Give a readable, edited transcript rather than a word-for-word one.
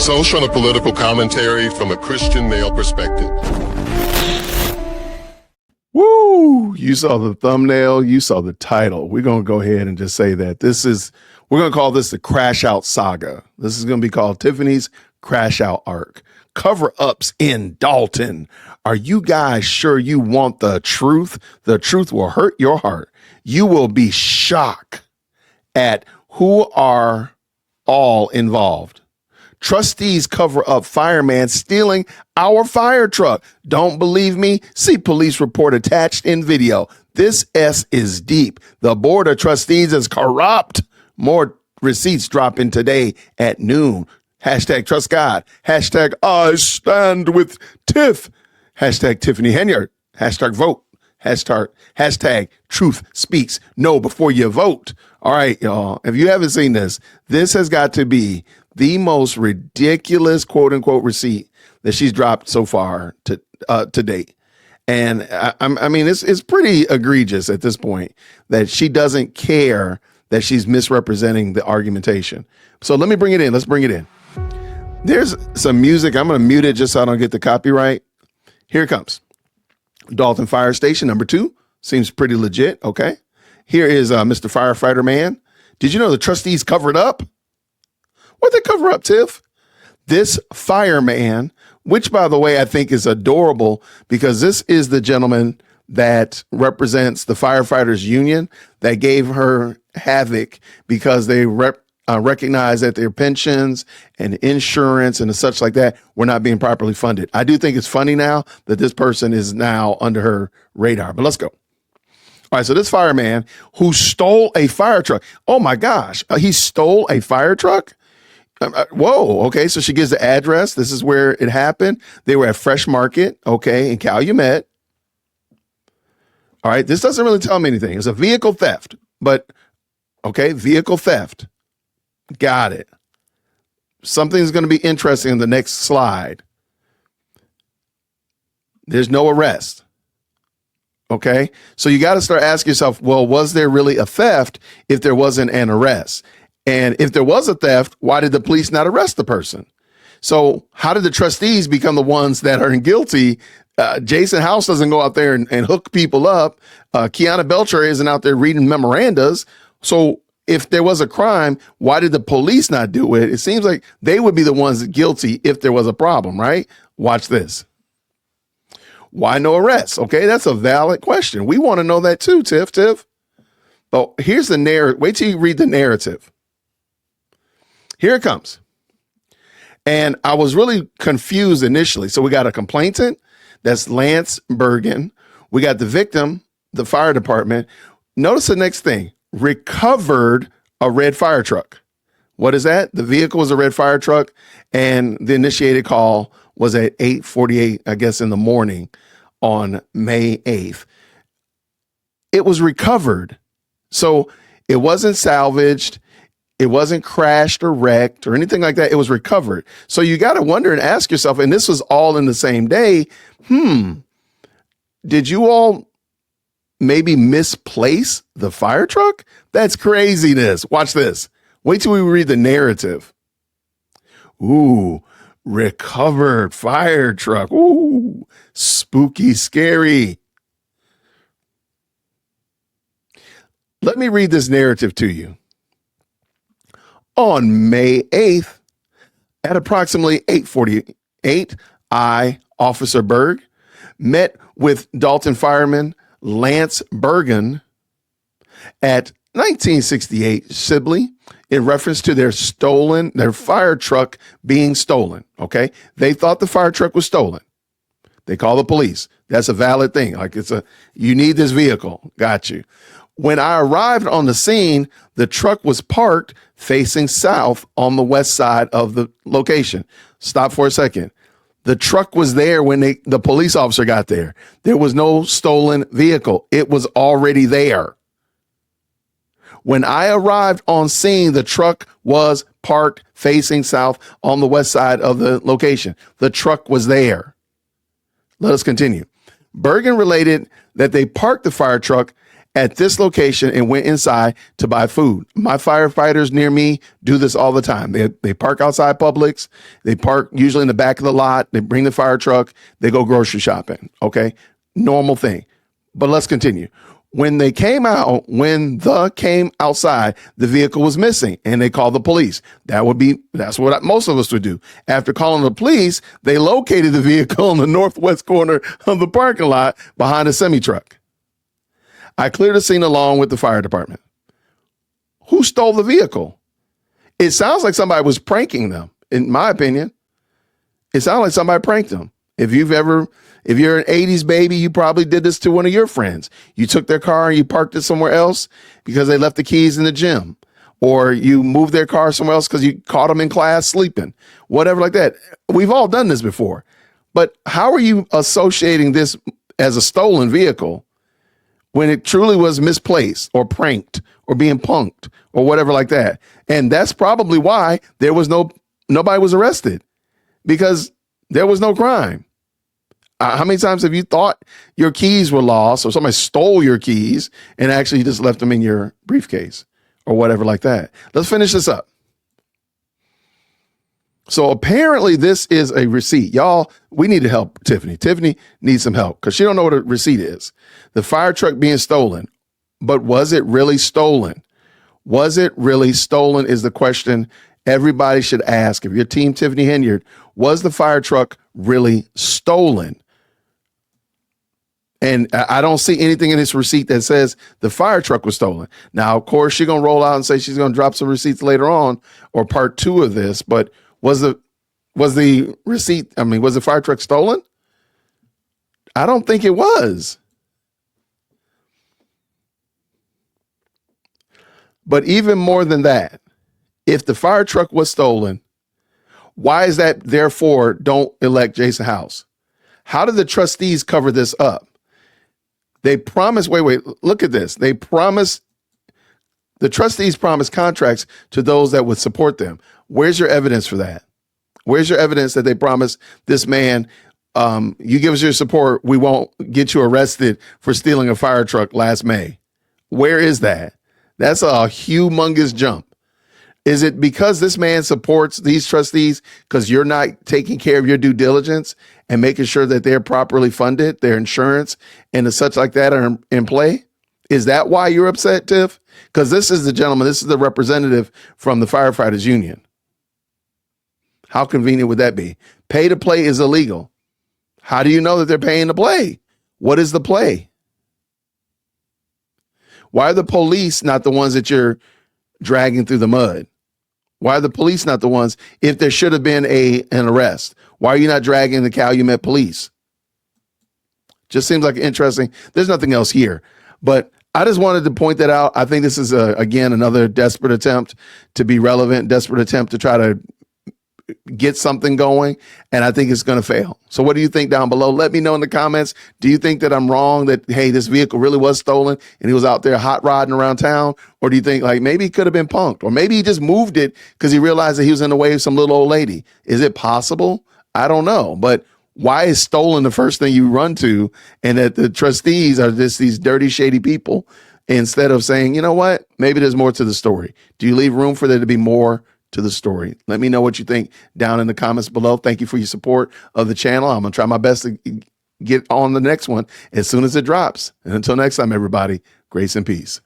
Social and political commentary from a Christian male perspective. Woo! You saw the thumbnail, you saw the title. We're going to go ahead and just say that we're going to call this the Crash Out Saga. This is going to be called Tiffany's Crash Out Arc. Cover-ups in Dalton. Are you guys sure you want the truth? The truth will hurt your heart. You will be shocked at who are all involved. Trustees cover up fireman stealing our fire truck. Don't believe me? See police report attached in video. This S is deep. The board of trustees is corrupt. More receipts dropping today at noon. Hashtag trust God. Hashtag I stand with Tiff. Hashtag Tiffany Henyard. Hashtag vote. Hashtag truth speaks. No before you vote. All right, y'all. If you haven't seen this has got to be the most ridiculous quote unquote receipt that she's dropped so far to date. And I mean, it's pretty egregious at this point that she doesn't care that she's misrepresenting the argumentation. So let me bring it in. Let's bring it in. There's some music. I'm going to mute it just so I don't get the copyright. Here it comes. Dalton Fire Station number 2 seems pretty legit. Okay. Here is Mr. Firefighter Man. Did you know the trustees covered up? What they cover up, Tiff? This fireman, which by the way, I think is adorable because this is the gentleman that represents the firefighters union that gave her havoc because they recognize that their pensions and insurance and such like that were not being properly funded. I do think it's funny now that this person is now under her radar, but let's go. All right, so this fireman who stole a fire truck. Oh my gosh, he stole a fire truck? Whoa, okay, so she gives the address. This is where it happened. They were at Fresh Market, okay, in Calumet. All right, this doesn't really tell me anything. It's a vehicle theft, but okay, vehicle theft. Got it. Something's going to be interesting in the next slide. There's no arrest. Okay, so you got to start asking yourself, well, was there really a theft if there wasn't an arrest? And if there was a theft, why did the police not arrest the person? So how did the trustees become the ones that are guilty? Jason House doesn't go out there and hook people up. Kiana Belcher isn't out there reading memorandas. So if there was a crime, why did the police not do it? It seems like they would be the ones guilty if there was a problem, right? Watch this. Why no arrests? Okay, that's a valid question. We want to know that too, Tiff. But here's the narrative. Wait till you read the narrative. Here it comes. And I was really confused initially. So we got a complainant, that's Lance Bergen. We got the victim, the fire department. Notice the next thing, recovered a red fire truck. What is that? The vehicle was a red fire truck and the initiated call was at 8:48, I guess, in the morning on May 8th. It was recovered. So it wasn't salvaged. It wasn't crashed or wrecked or anything like that. It was recovered. So you got to wonder and ask yourself, and this was all in the same day. Did you all maybe misplace the fire truck? That's craziness. Watch this. Wait till we read the narrative. Ooh, recovered fire truck. Ooh, spooky, scary. Let me read this narrative to you. On May 8th, at approximately 8:48, I, Officer Berg, met with Dalton fireman Lance Bergen at 1968 Sibley in reference to their fire truck being stolen. Okay. They thought the fire truck was stolen. They call the police. That's a valid thing. Like you need this vehicle. Got you. When I arrived on the scene, the truck was parked facing south on the west side of the location. Stop for a second. The truck was there when the police officer got there. There was no stolen vehicle. It was already there. When I arrived on scene, the truck was parked facing south on the west side of the location. The truck was there. Let us continue. Bergen related that they parked the fire truck at this location and went inside to buy food. My firefighters near me do this all the time. They park outside Publix. They park usually in the back of the lot. They bring the fire truck. They go grocery shopping. Okay. Normal thing. But let's continue. When the came outside, the vehicle was missing and they called the police. That's what most of us would do. After calling the police, they located the vehicle in the northwest corner of the parking lot behind a semi-truck. I cleared the scene along with the fire department. Who stole the vehicle? It sounds like somebody was pranking them, in my opinion. It sounds like somebody pranked them. If you're an 80s baby, you probably did this to one of your friends. You took their car and you parked it somewhere else because they left the keys in the gym. Or you moved their car somewhere else because you caught them in class sleeping. Whatever like that. We've all done this before. But how are you associating this as a stolen vehicle when it truly was misplaced or pranked or being punked or whatever like that? And that's probably why nobody was arrested, because there was no crime. How many times have you thought your keys were lost or somebody stole your keys and actually just left them in your briefcase or whatever like that? Let's finish this up. So apparently this is a receipt. Y'all, we need to help Tiffany. Tiffany needs some help because she don't know what a receipt is. The fire truck being stolen. But was it really stolen? Was it really stolen is the question everybody should ask. If you're Team Tiffany Henyard, was the fire truck really stolen? And I don't see anything in this receipt that says the fire truck was stolen. Now, of course, she's going to roll out and say she's going to drop some receipts later on or part 2 of this. But was the receipt, was the fire truck stolen? I don't think it was. But even more than that, if the fire truck was stolen, why is that therefore don't elect Jason House? How did the trustees cover this up? They promised, look at this. The trustees promised contracts to those that would support them. Where's your evidence for that? Where's your evidence that they promised this man, you give us your support, we won't get you arrested for stealing a fire truck last May? Where is that? That's a humongous jump. Is it because this man supports these trustees because you're not taking care of your due diligence and making sure that they're properly funded, their insurance and the such like that are in play? Is that why you're upset, Tiff? Because this is the representative from the firefighters union. How convenient would that be? Pay to play is illegal. How do you know that they're paying to play? What is the play? Why are the police not the ones that you're dragging through the mud? Why are the police not the ones if there should have been an arrest? Why are you not dragging the Calumet police? Just seems like interesting. There's nothing else here, but I just wanted to point that out. I think this is again another desperate attempt to be relevant, desperate attempt to try to get something going, and I think it's going to fail. So what do you think down below? Let me know in the comments. Do you think that I'm wrong, that, hey, this vehicle really was stolen and he was out there hot rodding around town? Or do you think like maybe he could have been punked, or maybe he just moved it because he realized that he was in the way of some little old lady? Is it possible? I don't know. But why is stolen the first thing you run to, and that the trustees are just these dirty, shady people, instead of saying, you know what, maybe there's more to the story? Do you leave room for there to be more to the story? Let me know what you think down in the comments below. Thank you for your support of the channel. I'm going to try my best to get on the next one as soon as it drops. And until next time, everybody, grace and peace.